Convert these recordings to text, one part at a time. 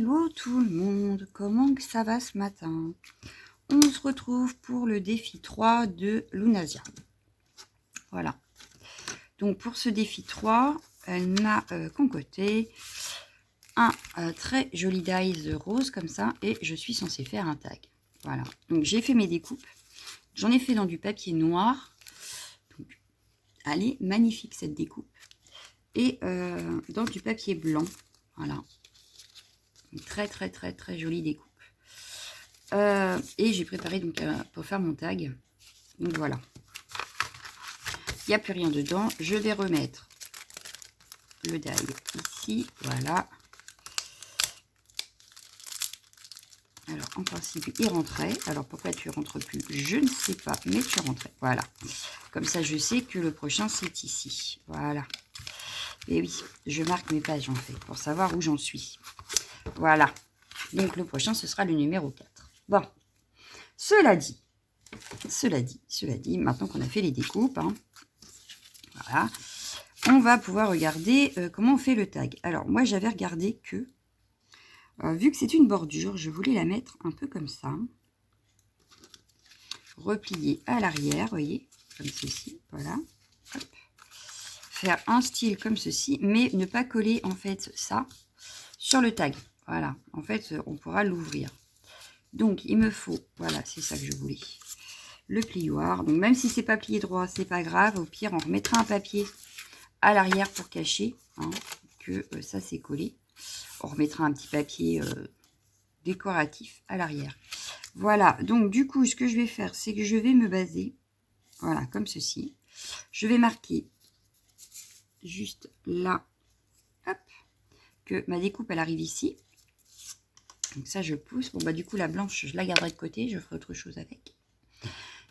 Hello tout le monde, comment que ça va ce matin? On se retrouve pour le défi 3 de Lunasia. Voilà. Donc pour ce défi 3, elle m'a concocté un très joli dies rose comme ça et je suis censée faire un tag. Voilà. Donc j'ai fait mes découpes. J'en ai fait dans du papier noir. Donc, elle est magnifique cette découpe. Et dans du papier blanc. Voilà. Une très jolie découpe. Et j'ai préparé donc pour faire mon tag. Donc voilà. Il n'y a plus rien dedans. Je vais remettre le die ici. Voilà. Alors en principe il rentrait. Alors pourquoi tu rentres plus? Je ne sais pas. Mais tu rentrais. Voilà. Comme ça je sais que le prochain c'est ici. Voilà. Et oui, je marque mes pages en fait. Pour savoir où j'en suis. Voilà. Donc le prochain ce sera le numéro 4. Bon. Cela dit, maintenant qu'on a fait les découpes, hein, voilà, on va pouvoir regarder comment on fait le tag. Alors, moi, j'avais regardé que, vu que c'est une bordure, je voulais la mettre un peu comme ça, repliée à l'arrière, vous voyez, comme ceci, voilà. Hop. Faire un style comme ceci, mais ne pas coller, en fait, ça sur le tag. Voilà, en fait, on pourra l'ouvrir. Donc, il me faut, voilà, c'est ça que je voulais. Le plioir. Donc, même si c'est pas plié droit, c'est pas grave. Au pire, on remettra un papier à l'arrière pour cacher hein, que ça c'est collé. On remettra un petit papier décoratif à l'arrière. Voilà. Donc, du coup, ce que je vais faire, c'est que je vais me baser, voilà, comme ceci. Je vais marquer juste là, hop, que ma découpe, elle arrive ici. Donc ça, je pousse. Bon, bah du coup, la blanche, je la garderai de côté. Je ferai autre chose avec.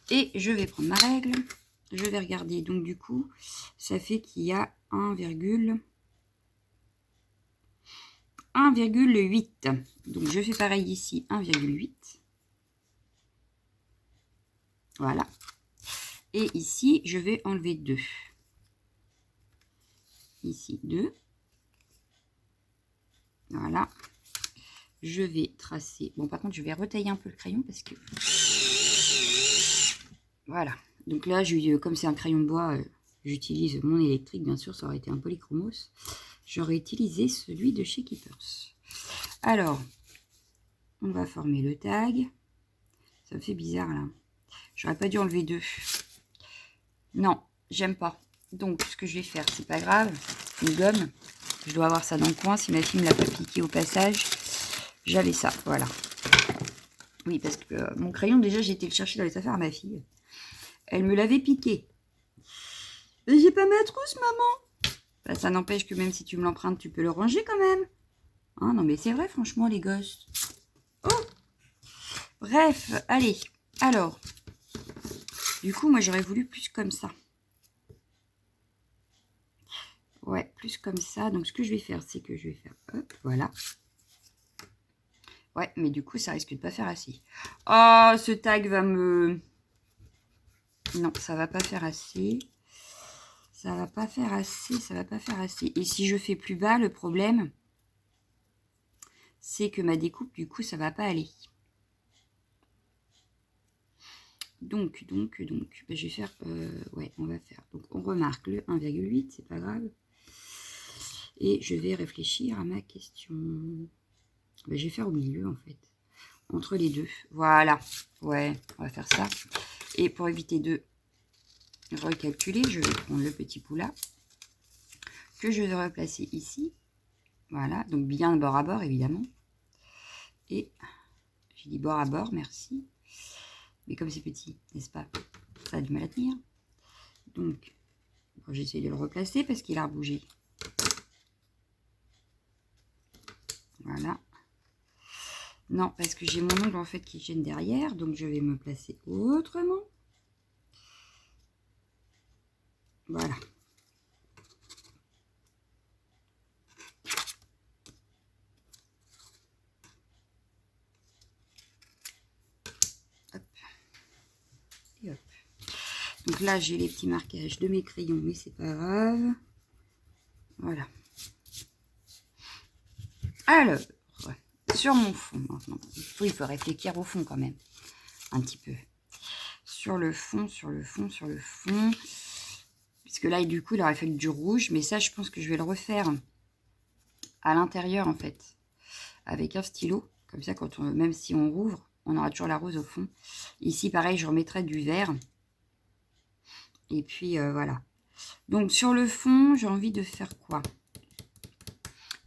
Et je vais prendre ma règle. Je vais regarder. Donc, du coup, ça fait qu'il y a 1,8. Donc, je fais pareil ici. 1,8. Voilà. Et ici, je vais enlever 2. Ici, 2. Voilà. Je vais tracer. Bon, par contre, je vais retailler un peu le crayon parce que... Voilà. Donc là, comme c'est un crayon de bois, j'utilise mon électrique, bien sûr. Ça aurait été un polychromos. J'aurais utilisé celui de chez Keepers. Alors, on va former le tag. Ça me fait bizarre, là. J'aurais pas dû enlever 2. Non, j'aime pas. Donc, ce que je vais faire, c'est pas grave. Une gomme. Je dois avoir ça dans le coin. Si ma fille me l'a pas piqué au passage, j'avais ça. Voilà. Oui, parce que mon crayon, déjà, j'ai été le chercher dans les affaires à ma fille. Elle me l'avait piqué. Mais j'ai pas ma trousse, maman. Bah, ça n'empêche que même si tu me l'empruntes, tu peux le ranger quand même. Hein, non, mais c'est vrai, franchement, les gosses. Oh! Bref, allez. Alors, du coup, moi, j'aurais voulu plus comme ça. Ouais, plus comme ça. Donc, ce que je vais faire, c'est que je vais faire... Hop, voilà. Ouais, mais du coup, ça risque de pas faire assez. Oh, ce tag va me... Non, ça va pas faire assez. Ça va pas faire assez, ça va pas faire assez. Et si je fais plus bas, le problème, c'est que ma découpe, du coup, ça va pas aller. Donc, ben, je vais faire... ouais, on va faire... Donc, on remarque le 1,8, c'est pas grave. Et je vais réfléchir à ma question. Ben, je vais faire au milieu, en fait. Entre les deux. Voilà. Ouais, on va faire ça. Et pour éviter de recalculer, je vais prendre le petit poula que je vais replacer ici. Voilà. Donc, bien bord à bord, évidemment. Et j'ai dit bord à bord, merci. Mais comme c'est petit, n'est-ce pas? Ça a du mal à tenir. Donc, bon, j'essaie de le replacer parce qu'il a rebougé. Voilà. Non, parce que j'ai mon ongle en fait qui gêne derrière, donc je vais me placer autrement. Voilà. Hop. Et hop. Donc là, j'ai les petits marquages de mes crayons, mais c'est pas grave. Voilà. Alors, sur mon fond maintenant. Il faut réfléchir au fond quand même. Un petit peu. Sur le fond, sur le fond, sur le fond. Puisque là, du coup, il aurait fallu du rouge. Mais ça, je pense que je vais le refaire à l'intérieur, en fait. Avec un stylo. Comme ça, quand même si on rouvre, on aura toujours la rose au fond. Ici, pareil, je remettrai du vert. Et puis, voilà. Donc, sur le fond, j'ai envie de faire quoi?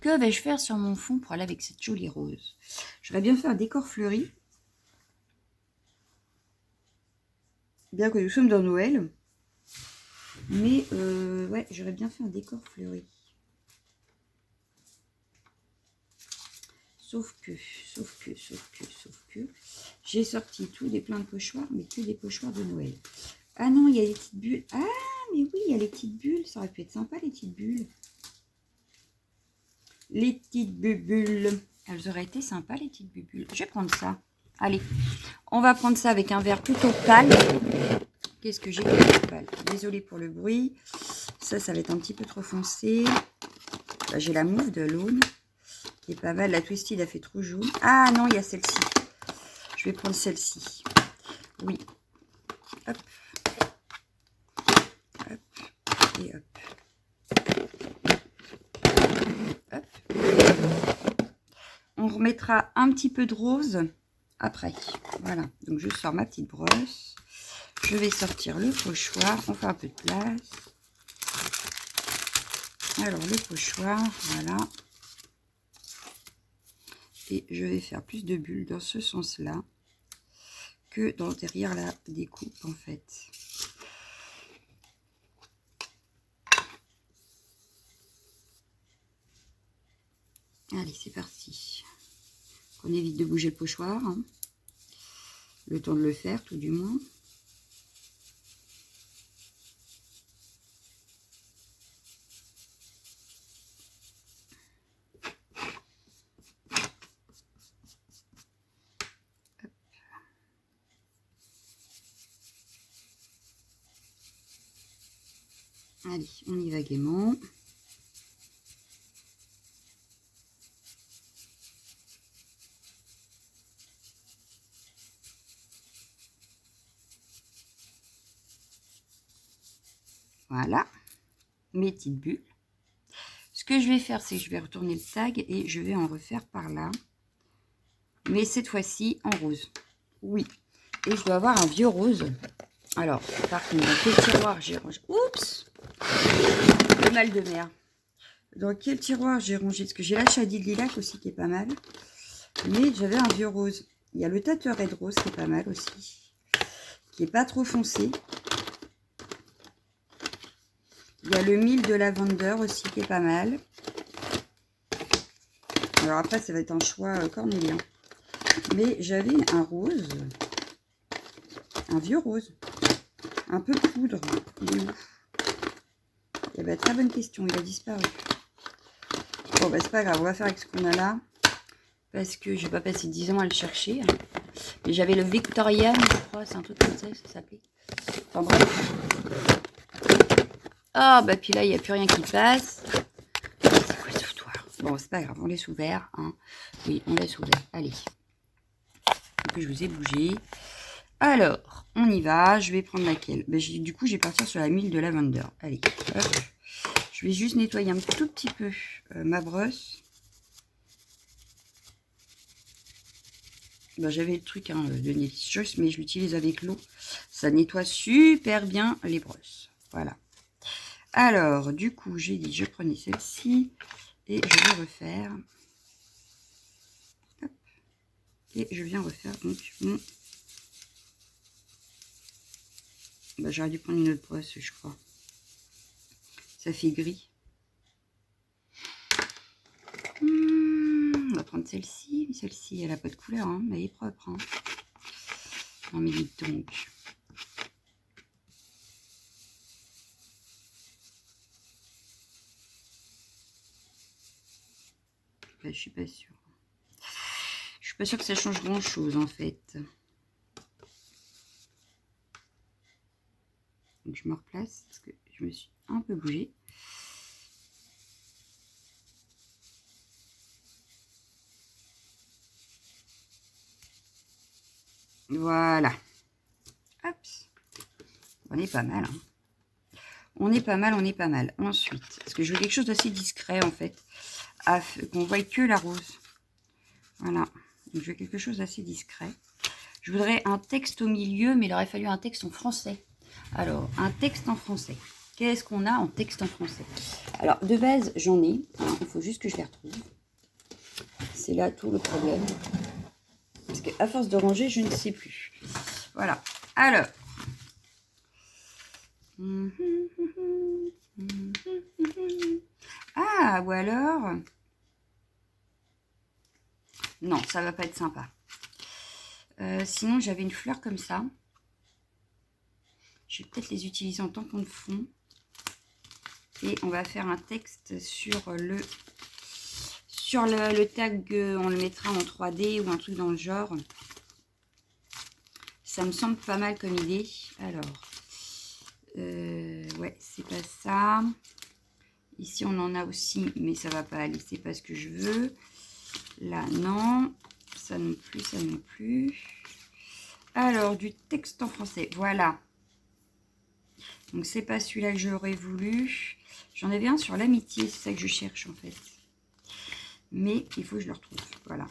Que vais-je faire sur mon fond pour aller avec cette jolie rose? J'aurais bien fait un décor fleuri. Bien que nous sommes dans Noël. Mais, ouais, j'aurais bien fait un décor fleuri. Sauf que, j'ai sorti tous des pleins de pochoirs, mais que des pochoirs de Noël. Ah non, il y a les petites bulles. Ah, mais oui, il y a les petites bulles. Ça aurait pu être sympa, les petites bulles. Les petites bulles. Elles auraient été sympas, les petites bulles. Je vais prendre ça. Allez, on va prendre ça avec un verre plutôt pâle. Qu'est-ce que j'ai comme pâle? Désolée pour le bruit. Ça va être un petit peu trop foncé. Là, j'ai la mouve de l'Aune, qui est pas mal. La Twisted a fait trop jaune. Ah non, il y a celle-ci. Je vais prendre celle-ci. Oui. Hop. Hop. Et hop. Hop. On remettra un petit peu de rose après. Voilà. Donc, je sors ma petite brosse. Je vais sortir le pochoir. On fait un peu de place. Alors, le pochoir. Voilà. Et je vais faire plus de bulles dans ce sens-là que dans derrière la découpe, en fait. Allez, c'est parti. On évite de bouger le pochoir. Hein. Le temps de le faire, tout du moins. Hop. Allez, on y va gaiement. Voilà, mes petites bulles. Ce que je vais faire, c'est que je vais retourner le tag et je vais en refaire par là. Mais cette fois-ci en rose. Oui, et je dois avoir un vieux rose. Alors, par contre, dans quel tiroir j'ai rangé? Oups! Le mal de mer. Dans quel tiroir j'ai rangé? Parce que j'ai la Shady de Lilac aussi qui est pas mal. Mais j'avais un vieux rose. Il y a le Tatter Red Rose qui est pas mal aussi. Qui est pas trop foncé. Il y a le mille de lavender aussi qui est pas mal. Alors après, ça va être un choix cornélien. Mais j'avais un rose. Un vieux rose. Un peu poudre. Il est où? Eh ben, très bonne question. Il a disparu. Bon, bah, c'est pas grave. On va faire avec ce qu'on a là. Parce que je vais pas passer 10 ans à le chercher. Mais j'avais le Victorian, je crois. C'est un truc comme ça s'appelait. Enfin bref. Ah, bah puis là, il n'y a plus rien qui passe. C'est quoi ce foutoir? Bon, c'est pas grave. On laisse ouvert. Hein. Oui, on laisse ouvert. Allez. Donc, je vous ai bougé. Alors, on y va. Je vais prendre laquelle? Bah, du coup, je vais partir sur la mille de lavender. Allez, hop. Je vais juste nettoyer un tout petit peu ma brosse. Bah, j'avais le truc hein, de Nelly's Choice, mais je l'utilise avec l'eau. Ça nettoie super bien les brosses. Voilà. Alors, du coup, j'ai dit je prenais celle-ci et je vais refaire. Hop. Et je viens refaire donc mon... Bah, j'aurais dû prendre une autre brosse, je crois. Ça fait gris. On va prendre celle-ci. Celle-ci, elle n'a pas de couleur, hein, mais elle est propre. Hein. Non, mais dites donc. Là, je suis pas sûre. Je suis pas sûre que ça change grand-chose, en fait. Donc, je me replace parce que je me suis un peu bougée. Voilà. Hop. On est pas mal. Hein. On est pas mal, on est pas mal. Ensuite, parce que je veux quelque chose d'assez discret, en fait. Qu'on voit que la rose. Voilà. Donc, je veux quelque chose d'assez discret. Je voudrais un texte au milieu, mais il aurait fallu un texte en français. Alors, un texte en français. Qu'est-ce qu'on a en texte en français? Alors, de base, j'en ai. Hein, il faut juste que je les retrouve. C'est là tout le problème. Parce qu'à force de ranger, je ne sais plus. Voilà. Alors. Ah, ou alors... Non, ça va pas être sympa. Sinon, j'avais une fleur comme ça. Je vais peut-être les utiliser en tampon de fond. Et on va faire un texte sur le tag. On le mettra en 3D ou un truc dans le genre. Ça me semble pas mal comme idée. Alors, ouais, c'est pas ça. Ici, on en a aussi, mais ça va pas aller. C'est pas ce que je veux. Là, non. Ça non plus, ça non plus. Alors, du texte en français. Voilà. Donc, c'est pas celui-là que j'aurais voulu. J'en avais un sur l'amitié. C'est ça que je cherche, en fait. Mais il faut que je le retrouve. Voilà.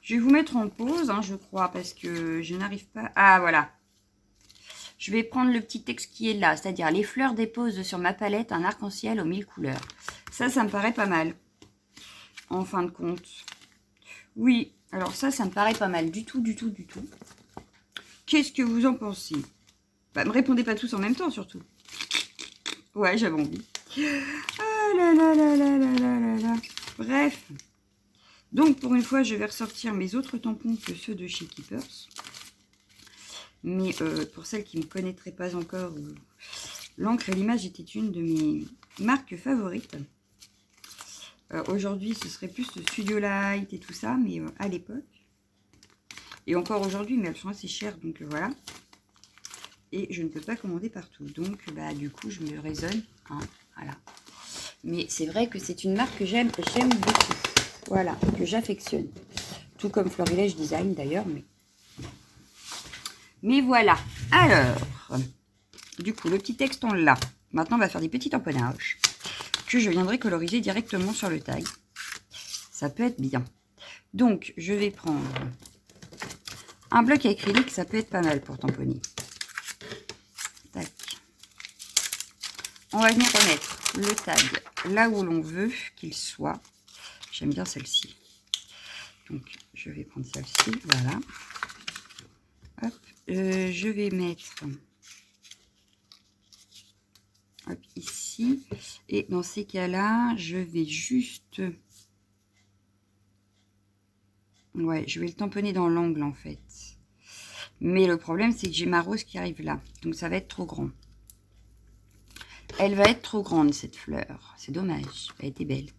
Je vais vous mettre en pause, hein, je crois, parce que je n'arrive pas... Ah, voilà. Je vais prendre le petit texte qui est là, c'est-à-dire les fleurs déposent sur ma palette un arc-en-ciel aux 1000 couleurs. Ça me paraît pas mal, en fin de compte. Oui, alors ça me paraît pas mal, du tout, du tout, du tout. Qu'est-ce que vous en pensez? Bah, me répondez pas tous en même temps, surtout. Ouais, j'avais envie. Ah là là là là là là là là. Bref. Donc, pour une fois, je vais ressortir mes autres tampons que ceux de chez Keepers. Mais pour celles qui ne me connaîtraient pas encore, l'encre et l'image était une de mes marques favorites. Aujourd'hui, ce serait plus le Studio Light et tout ça, mais à l'époque. Et encore aujourd'hui, mais elles sont assez chères, donc voilà. Et je ne peux pas commander partout. Donc, bah, du coup, je me raisonne. Hein, voilà. Mais c'est vrai que c'est une marque que j'aime beaucoup. Voilà, que j'affectionne. Tout comme Florilège Design d'ailleurs, mais voilà. Alors, du coup, le petit texte, on l'a. Maintenant, on va faire des petits tamponnages que je viendrai coloriser directement sur le tag. Ça peut être bien. Donc, je vais prendre un bloc acrylique. Ça peut être pas mal pour tamponner. Tac. On va venir remettre le tag là où l'on veut qu'il soit. J'aime bien celle-ci. Donc, je vais prendre celle-ci. Voilà. Hop. Je vais mettre... Hop, ici. Et dans ces cas-là, je vais juste... Ouais, je vais le tamponner dans l'angle, en fait. Mais le problème, c'est que j'ai ma rose qui arrive là. Donc, ça va être trop grand. Elle va être trop grande, cette fleur. C'est dommage. Elle était belle.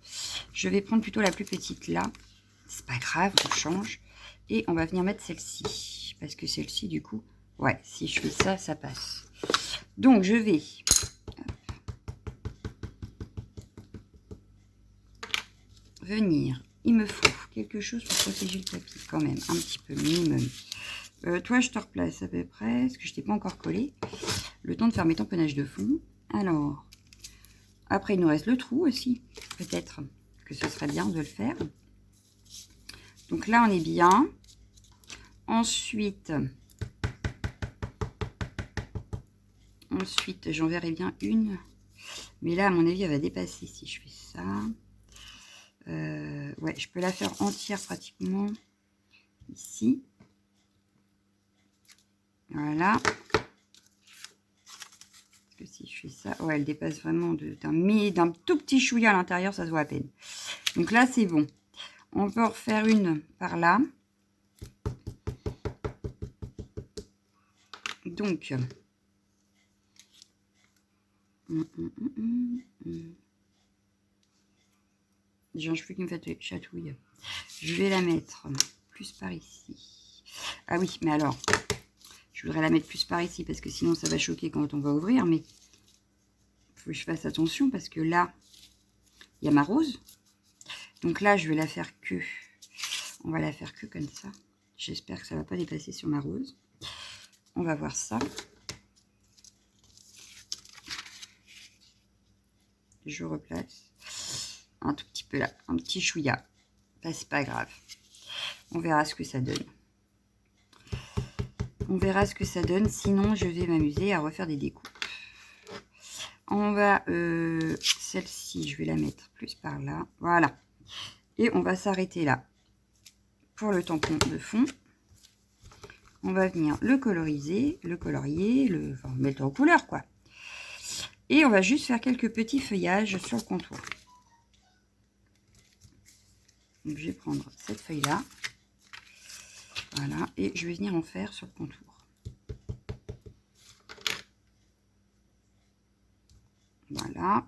Je vais prendre plutôt la plus petite là. C'est pas grave, on change. Et on va venir mettre celle-ci. Parce que celle-ci, du coup... Ouais, si je fais ça, ça passe. Donc, je vais... venir, il me faut quelque chose pour protéger le tapis quand même, un petit peu minimum. Toi, je te replace à peu près, parce que je t'ai pas encore collé. Le temps de faire mes tamponnages de fond. Alors, après, il nous reste le trou aussi. Peut-être que ce serait bien de le faire. Donc là, on est bien. Ensuite, j'en verrai bien une. Mais là, à mon avis, elle va dépasser si je fais ça. Ouais, je peux la faire entière pratiquement ici. Voilà. Parce que si je fais ça, ouais, elle dépasse vraiment d'un tout petit chouïa à l'intérieur, ça se voit à peine. Donc là, c'est bon. On peut en refaire une par là. Donc, j'ai un cheveu qui me fait chatouille. Je vais la mettre plus par ici. Ah oui, mais alors, je Je voudrais la mettre plus par ici parce que sinon ça va choquer quand on va ouvrir. Mais il faut que je fasse attention parce que là, il y a ma rose. Donc là, je vais la faire que... On va la faire que comme ça. J'espère que ça ne va pas dépasser sur ma rose. On va voir ça. Je replace. Un tout petit peu là. Un petit chouïa. Bah, c'est pas grave. On verra ce que ça donne. On verra ce que ça donne. Sinon, je vais m'amuser à refaire des découpes. On va... celle-ci, je vais la mettre plus par là. Voilà. Et on va s'arrêter là. Pour le tampon de fond, on va venir le coloriser, le colorier, enfin, mettre en couleur quoi. Et on va juste faire quelques petits feuillages sur le contour. Donc je vais prendre cette feuille là, voilà, et je vais venir en faire sur le contour. Voilà.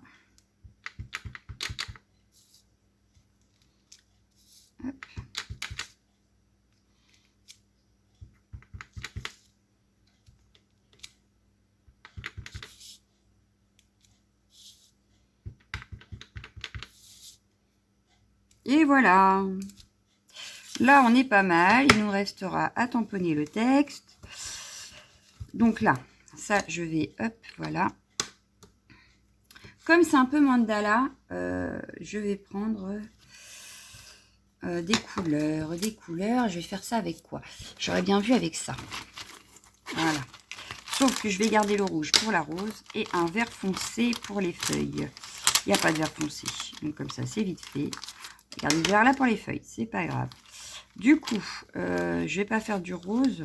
Hop. Et voilà. Là, on est pas mal. Il nous restera à tamponner le texte. Donc là, ça, je vais, hop, voilà. Comme c'est un peu mandala, je vais prendre des couleurs. Je vais faire ça avec quoi? J'aurais bien vu avec ça. Voilà. Sauf que je vais garder le rouge pour la rose et un vert foncé pour les feuilles. Il n'y a pas de vert foncé. Donc comme ça, c'est vite fait. Regardez le vert là pour les feuilles. C'est pas grave. Du coup, je vais pas faire du rose.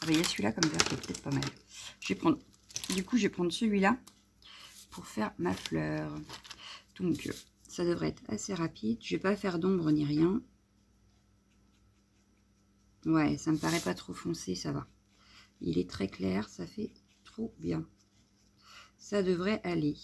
Ah bah, il y a celui-là comme vert qui est peut-être pas mal. Je vais prendre, du coup, je vais prendre celui-là pour faire ma fleur. Donc, ça devrait être assez rapide. Je vais pas faire d'ombre ni rien. Ouais, ça me paraît pas trop foncé, ça va. Il est très clair, ça fait trop bien. Ça devrait aller.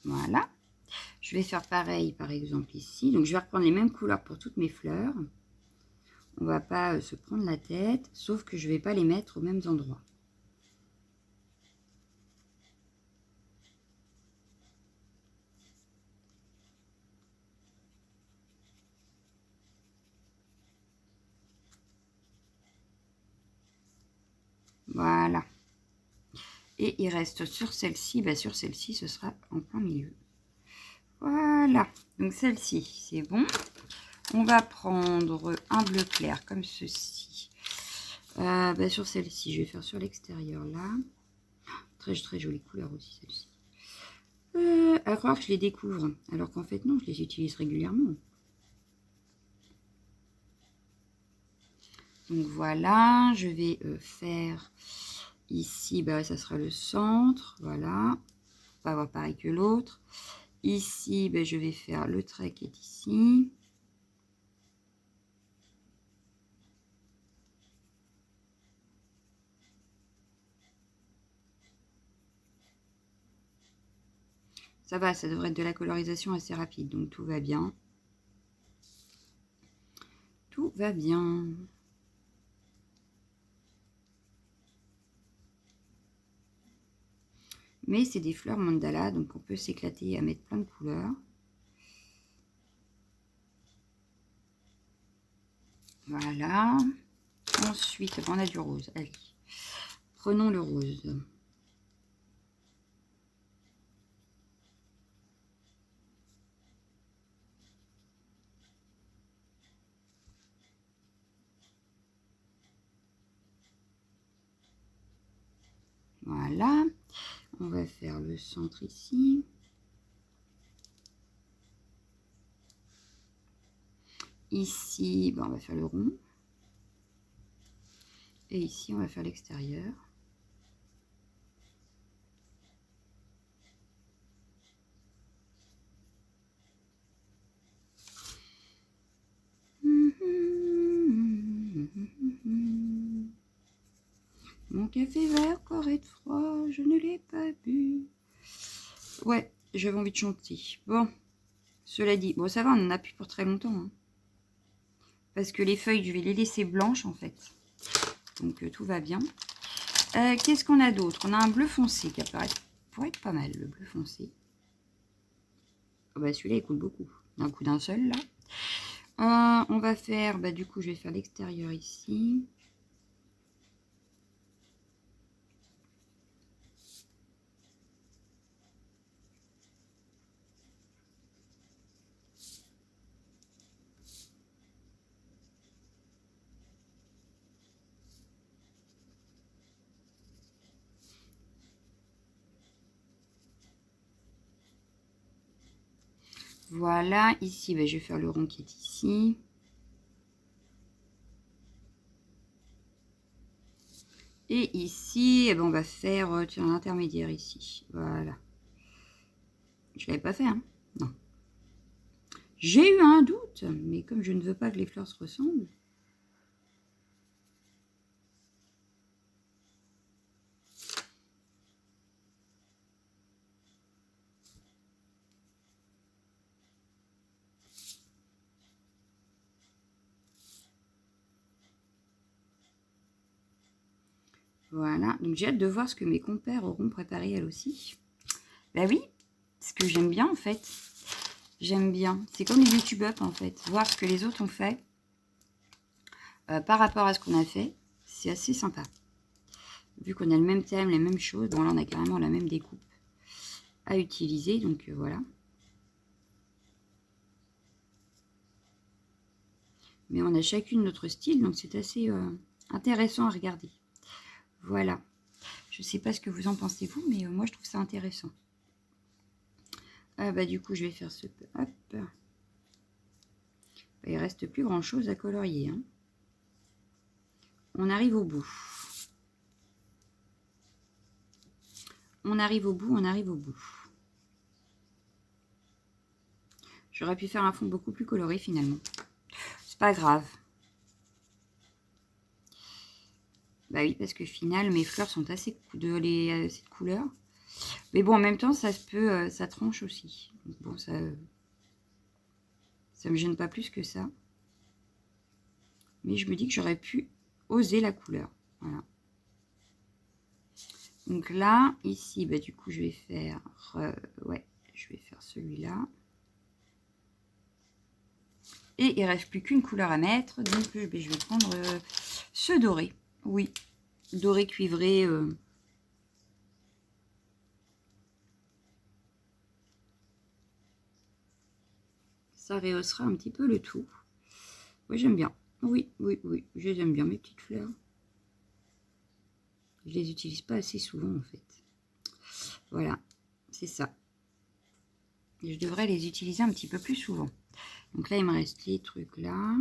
Voilà. Je vais faire pareil, par exemple, ici. Donc, je vais reprendre les mêmes couleurs pour toutes mes fleurs. On va pas se prendre la tête, sauf que je vais pas les mettre aux mêmes endroits. Voilà. Et il reste sur celle-ci, sur celle-ci, ce sera en plein milieu. Voilà. Donc celle-ci, c'est bon. On va prendre un bleu clair comme ceci. Sur celle-ci, je vais faire sur l'extérieur là. Très très jolie couleur aussi celle-ci. À croire que je les découvre, alors qu'en fait non, je les utilise régulièrement. Donc voilà, je vais faire ici, ça sera le centre, voilà. On va avoir pareil que l'autre. Ici, je vais faire le trait qui est ici. Ça va, ça devrait être de la colorisation assez rapide, donc tout va bien. Tout va bien. Mais c'est des fleurs mandala, donc on peut s'éclater à mettre plein de couleurs. Voilà. Ensuite, on a du rose. Allez, prenons le rose. Voilà. On va faire le centre ici. Ici, on va faire le rond. Et ici, on va faire l'extérieur. Mon café vert, correct froid, je ne l'ai pas bu. Ouais, j'avais envie de chanter. Bon, cela dit, bon ça va, on en a plus pour très longtemps. Hein. Parce que les feuilles, je vais les laisser blanches en fait. Donc tout va bien. Qu'est-ce qu'on a d'autre? On a un bleu foncé qui apparaît. Pourrait être pas mal, le bleu foncé. Oh, bah, celui-là, il coule beaucoup. D'un coup d'un seul, là. On va faire, bah, du coup, je vais faire l'extérieur ici. Voilà, ici, bah, je vais faire le rond qui est ici. Et ici, eh ben, on va faire un intermédiaire ici. Voilà. Je ne l'avais pas fait, hein? Non. J'ai eu un doute, mais comme je ne veux pas que les fleurs se ressemblent. Voilà, donc j'ai hâte de voir ce que mes compères auront préparé elles aussi. Bah oui, ce que j'aime bien en fait. J'aime bien. C'est comme les YouTube Up en fait. Voir ce que les autres ont fait par rapport à ce qu'on a fait. C'est assez sympa. Vu qu'on a le même thème, les mêmes choses. Bon là on a carrément la même découpe à utiliser. Donc voilà. Mais on a chacune notre style. Donc c'est assez intéressant à regarder. Voilà. Je ne sais pas ce que vous en pensez vous. Mais moi je trouve ça intéressant. Bah du coup je vais faire ce... Hop. Bah, il reste plus grand chose à colorier. Hein. On arrive au bout. On arrive au bout, on arrive au bout. J'aurais pu faire un fond beaucoup plus coloré finalement. C'est pas grave. Bah oui, parce que final, mes fleurs sont assez de cette couleur. Mais bon, en même temps, ça se peut, ça tranche aussi. Donc bon, ça me gêne pas plus que ça. Mais je me dis que j'aurais pu oser la couleur. Voilà. Donc là, ici, bah du coup, je vais faire... ouais, je vais faire celui-là. Et il ne reste plus qu'une couleur à mettre. Donc je vais prendre ce doré. Oui, doré cuivré. Ça rehaussera un petit peu le tout. Oui, j'aime bien. Oui, oui, oui. J'aime bien mes petites fleurs. Je les utilise pas assez souvent en fait. Voilà, c'est ça. Et je devrais les utiliser un petit peu plus souvent. Donc là, il me reste les trucs là.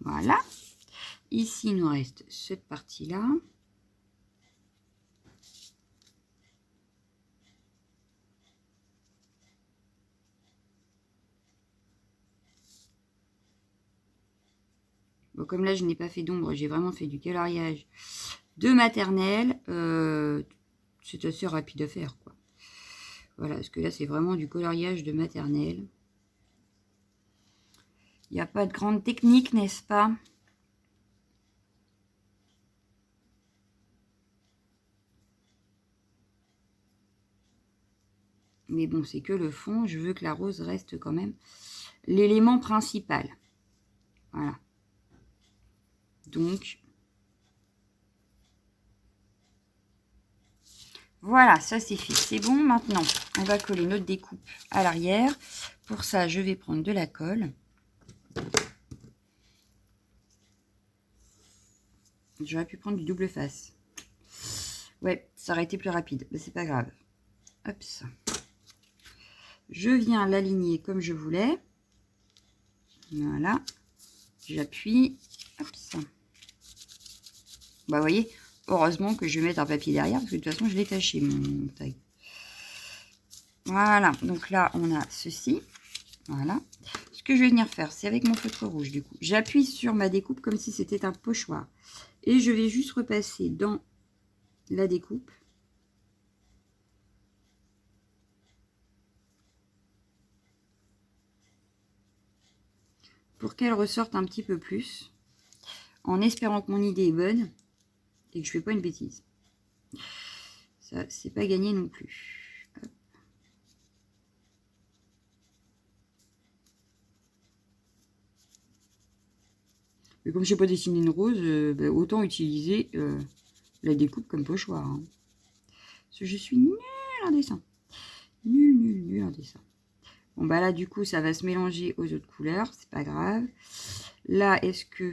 Voilà. Ici, il nous reste cette partie-là. Bon, comme là, je n'ai pas fait d'ombre, j'ai vraiment fait du coloriage de maternelle. C'est assez rapide à faire, quoi. Voilà, parce que là, c'est vraiment du coloriage de maternelle. Il n'y a pas de grande technique, n'est-ce pas? Mais bon, c'est que le fond. Je veux que la rose reste quand même l'élément principal. Voilà. Donc, voilà, ça c'est fait. C'est bon, maintenant, on va coller notre découpe à l'arrière. Pour ça, je vais prendre de la colle. J'aurais pu prendre du double face. Ouais, ça aurait été plus rapide, mais c'est pas grave. Hop, ça. Je viens l'aligner comme je voulais. Voilà. J'appuie. Hop, ça. Bah, vous voyez, heureusement que je vais mettre un papier derrière, parce que de toute façon, je l'ai taché, mon tag. Voilà, donc là, on a ceci. Voilà. Ce que je vais venir faire, c'est avec mon feutre rouge, du coup. J'appuie sur ma découpe comme si c'était un pochoir. Et je vais juste repasser dans la découpe. Pour qu'elle ressorte un petit peu plus. En espérant que mon idée est bonne. Et que je ne fais pas une bêtise. Ça, c'est pas gagné non plus. Hop. Mais comme je ne sais pas dessiner une rose, autant utiliser la découpe comme pochoir. Hein. Parce que je suis nulle en dessin. Nul en dessin. Bon, bah là, du coup, ça va se mélanger aux autres couleurs. C'est pas grave. Là, est-ce que...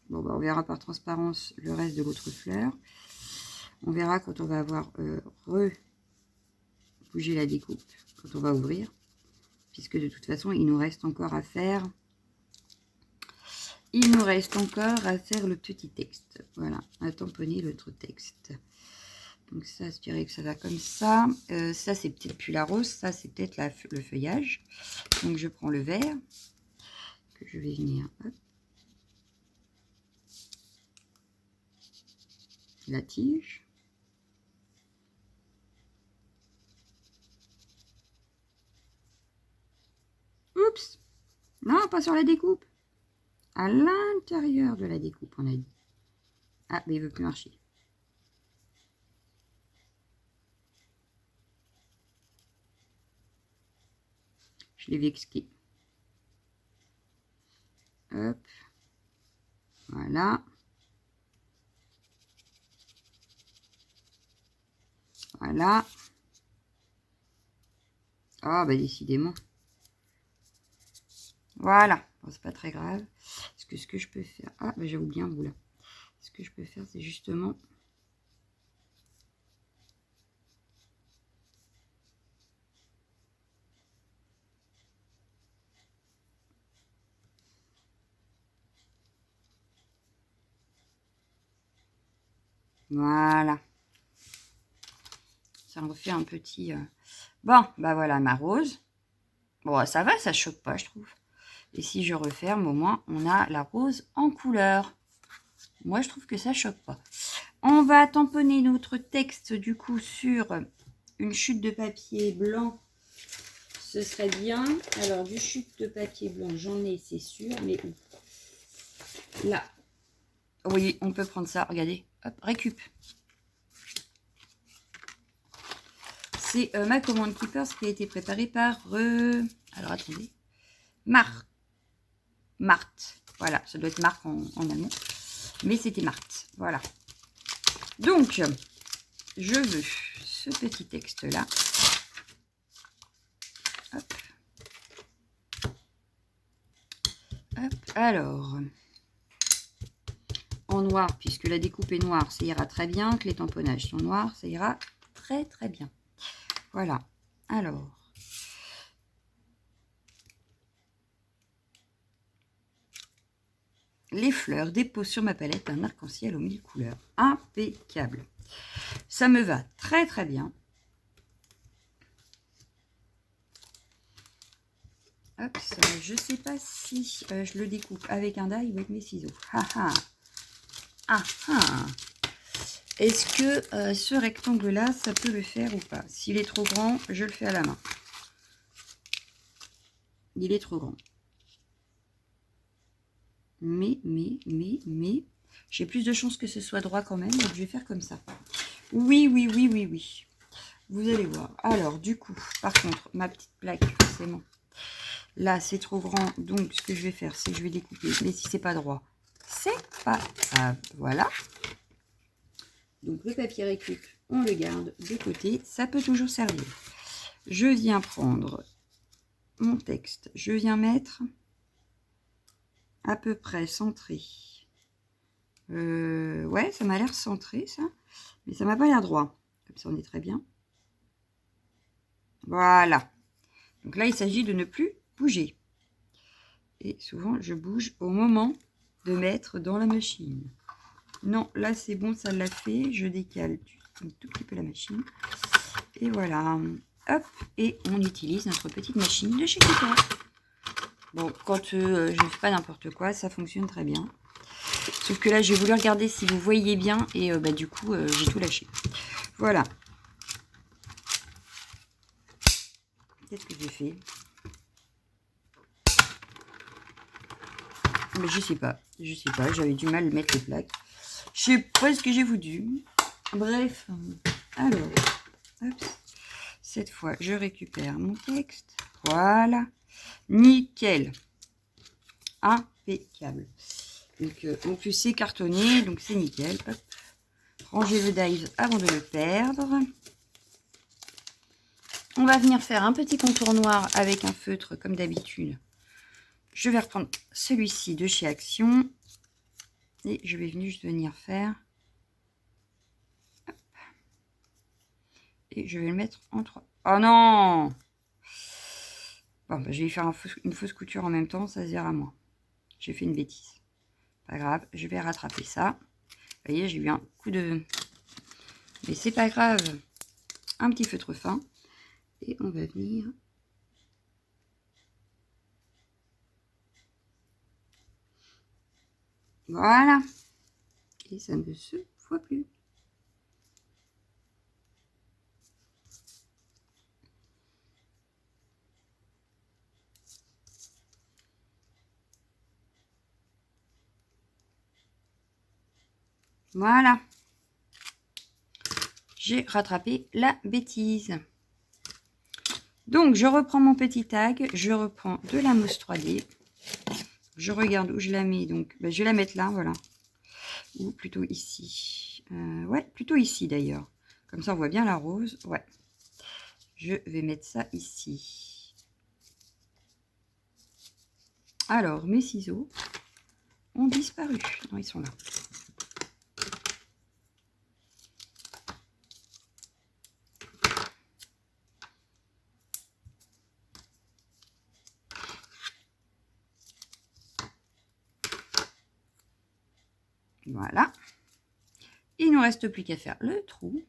Bon, bah, on verra par transparence le reste de l'autre fleur. On verra quand on va avoir bougé la découpe, quand on va ouvrir. Puisque de toute façon, il nous reste encore à faire... Il nous reste encore à faire le petit texte. Voilà, à tamponner l'autre texte. Donc ça, je dirais que ça va comme ça. Ça, c'est peut-être plus la rose. Ça, c'est peut-être le feuillage. Donc, je prends le vert. Que je vais venir... Hop, la tige. Oups! Non, pas sur la découpe. À l'intérieur de la découpe, on a dit. Ah, mais il ne veut plus marcher. Je l'ai vexé. Hop. Voilà. Voilà. Ah, bah décidément. Voilà. Bon, c'est pas très grave. Est-ce que ce que je peux faire... Ah, bah j'ai oublié un bout là. Ce que je peux faire, c'est justement... Voilà. Ça me refait un petit... Bon, bah voilà ma rose. Bon, ça va, ça choque pas, je trouve. Et si je referme, au moins, on a la rose en couleur. Moi, je trouve que ça choque pas. On va tamponner notre texte, du coup, sur une chute de papier blanc. Ce serait bien. Alors, du chute de papier blanc, j'en ai, c'est sûr. Mais où? Là. Oui, on peut prendre ça. Regardez. Hop, récup. C'est ma commande Keepers qui a été préparée par... Alors, attendez. Marthe. Voilà, ça doit être Marc en allemand. Mais c'était Marthe. Voilà. Donc, je veux ce petit texte-là. Hop. Hop. Alors, en noir, puisque la découpe est noire, ça ira très bien. Que les tamponnages sont noirs, ça ira très très bien. Voilà. Alors... Les fleurs déposent sur ma palette un arc-en-ciel aux 1000 couleurs. Impeccable. Ça me va très très bien. Hop, je ne sais pas si je le découpe avec un die ou avec mes ciseaux. Ah ah. Ah ah. Est-ce que ce rectangle-là, ça peut le faire ou pas? S'il est trop grand, je le fais à la main. Il est trop grand. Mais, j'ai plus de chances que ce soit droit quand même, donc je vais faire comme ça. Oui. Vous allez voir. Alors, du coup, par contre, ma petite plaque, forcément. Là, c'est trop grand, donc ce que je vais faire, c'est que je vais découper. Mais si c'est pas droit, c'est pas grave. Voilà. Donc, le papier récup, on le garde de côté. Ça peut toujours servir. Je viens prendre mon texte. Je viens mettre... à peu près centré. Ouais, ça m'a l'air centré, ça. Mais ça m'a pas l'air droit. Comme ça, on est très bien. Voilà. Donc là, il s'agit de ne plus bouger. Et souvent, je bouge au moment de mettre dans la machine. Non, là c'est bon, ça l'a fait. Je décale un tout petit peu la machine. Et voilà. Hop, et on utilise notre petite machine de chez Kika. Bon, quand je ne fais pas n'importe quoi, ça fonctionne très bien. Sauf que là, j'ai voulu regarder si vous voyez bien. Et du coup, j'ai tout lâché. Voilà. Qu'est-ce que j'ai fait? Mais je sais pas. J'avais du mal à mettre les plaques. Je sais pas ce que j'ai voulu. Bref. Alors. Hop. Cette fois, je récupère mon texte. Voilà. Nickel. Impeccable. Donc, en plus, c'est cartonné. Donc, c'est nickel. Hop. Ranger le dive avant de le perdre. On va venir faire un petit contour noir avec un feutre comme d'habitude. Je vais reprendre celui-ci de chez Action. Et je vais juste venir faire. Hop. Et je vais le mettre entre... Oh non! Bon, bah, je vais faire une fausse couture en même temps, ça se verra moins. J'ai fait une bêtise. Pas grave, je vais rattraper ça. Vous voyez, j'ai eu un coup de... Mais c'est pas grave. Un petit feutre fin. Et on va venir... Voilà. Et ça ne se voit plus. Voilà. J'ai rattrapé la bêtise. Donc, je reprends mon petit tag. Je reprends de la mousse 3D. Je regarde où je la mets. Donc, je vais la mettre là, voilà. Ou plutôt ici. Ouais, plutôt ici d'ailleurs. Comme ça, on voit bien la rose. Ouais. Je vais mettre ça ici. Alors, mes ciseaux ont disparu. Non, ils sont là. Voilà. Il ne nous reste plus qu'à faire le trou.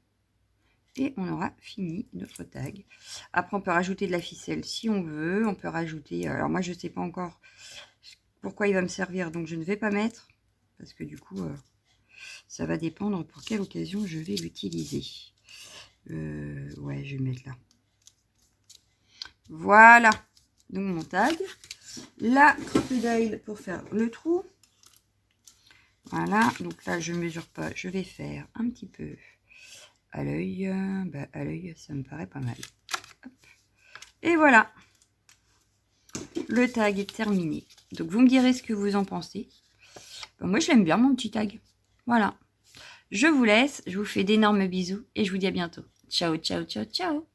Et on aura fini notre tag. Après, on peut rajouter de la ficelle si on veut. On peut rajouter... Alors, moi, je ne sais pas encore pourquoi il va me servir. Donc, je ne vais pas mettre. Parce que du coup, ça va dépendre pour quelle occasion je vais l'utiliser. Ouais, je vais le mettre là. Voilà. Donc, mon tag. La crocodile pour faire le trou. Voilà. Donc là, je ne mesure pas. Je vais faire un petit peu... à l'œil, à l'œil, ça me paraît pas mal. Hop. Et voilà. Le tag est terminé. Donc, vous me direz ce que vous en pensez. Moi, je l'aime bien, mon petit tag. Voilà. Je vous laisse. Je vous fais d'énormes bisous et je vous dis à bientôt. Ciao, ciao, ciao, ciao.